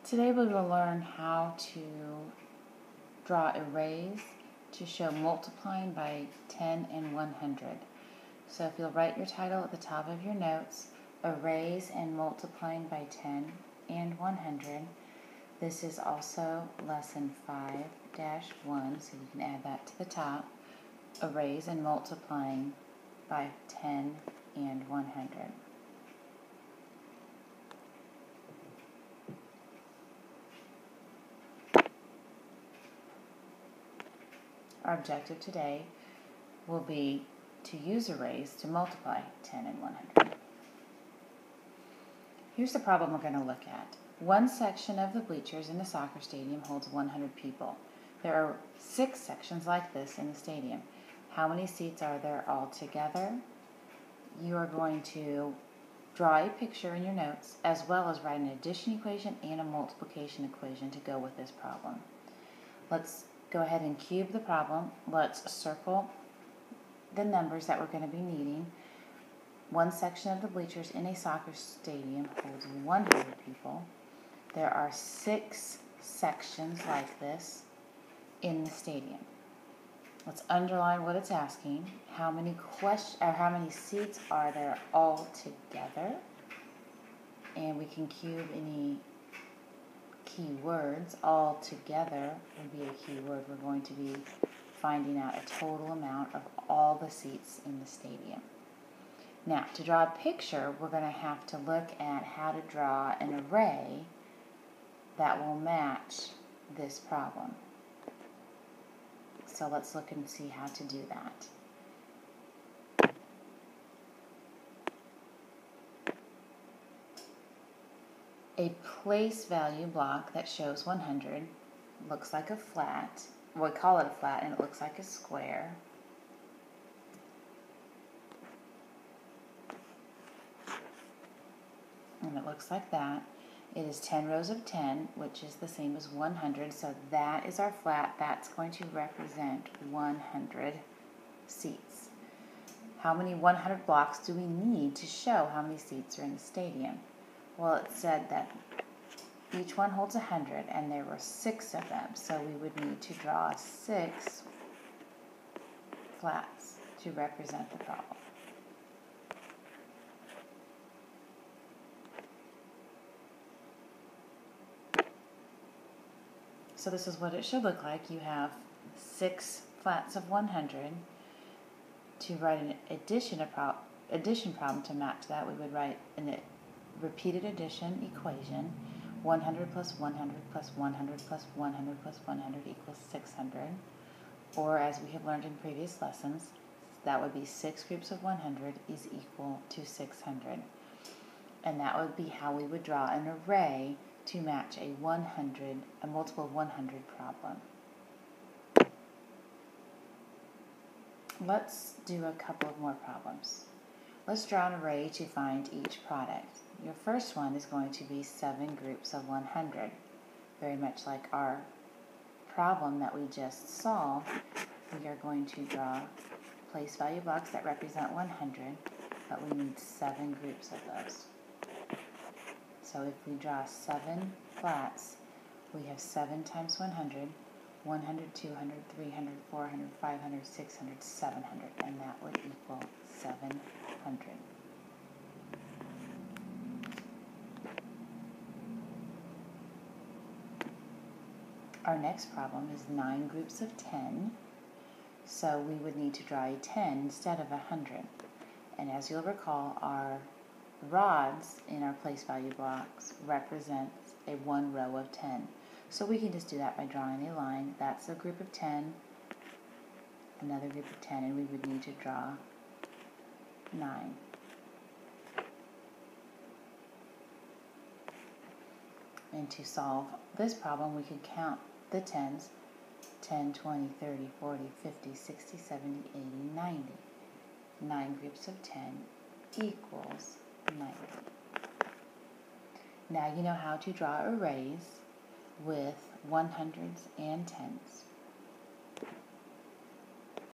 Today we will learn how to draw arrays to show multiplying by 10 and 100. So if you'll write your title at the top of your notes, Arrays and Multiplying by 10 and 100. This is also lesson 5-1, so you can add that to the top. Arrays and Multiplying by 10 and 100. Our objective today will be to use arrays to multiply 10 and 100. Here's the problem we're going to look at. One section of the bleachers in the soccer stadium holds 100 people. There are 6 sections like this in the stadium. How many seats are there altogether? You are going to draw a picture in your notes as well as write an addition equation and a multiplication equation to go with this problem. Let's go ahead and cube the problem. Let's circle the numbers that we're going to be needing. One section of the bleachers in a soccer stadium holds 100 people. There are 6 sections like this in the stadium. Let's underline what it's asking. How many seats are there all together? And we can cube any keywords. All together would be a keyword. We're going to be finding out a total amount of all the seats in the stadium. Now, to draw a picture, we're going to have to look at how to draw an array that will match this problem. So let's look and see how to do that. A place value block that shows 100 looks like a flat. We call it a flat and it looks like a square. And it looks like that. It is 10 rows of 10, which is the same as 100. So that is our flat. That's going to represent 100 seats. How many 100 blocks do we need to show how many seats are in the stadium? Well, it said that each one holds 100, and there were 6 of them. So we would need to draw 6 flats to represent the problem. So this is what it should look like. You have 6 flats of 100. To write an addition problem to match that, we would write a repeated addition equation. 100 plus 100 plus 100 plus 100 plus 100 equals 600. Or as we have learned in previous lessons, that would be 6 groups of 100 is equal to 600. And that would be how we would draw an array to match a multiple of 100 problem. Let's do a couple of more problems. Let's draw an array to find each product. Your first one is going to be 7 groups of 100. Very much like our problem that we just solved, we are going to draw place value blocks that represent 100, but we need 7 groups of those. So if we draw 7 flats, we have 7 times 100, 100, 200, 300, 400, 500, 600, 700, and that would equal 700. Our next problem is 9 groups of 10, so we would need to draw a 10 instead of 100. And as you'll recall, our rods in our place value blocks represents a 1 row of 10. So we can just do that by drawing a line. That's a group of 10, another group of 10, and we would need to draw 9. And to solve this problem, we could count the 10s, 10, 20, 30, 40, 50, 60, 70, 80, 90. 9 groups of 10 equals 90. Now you know how to draw arrays with 100s and 10s.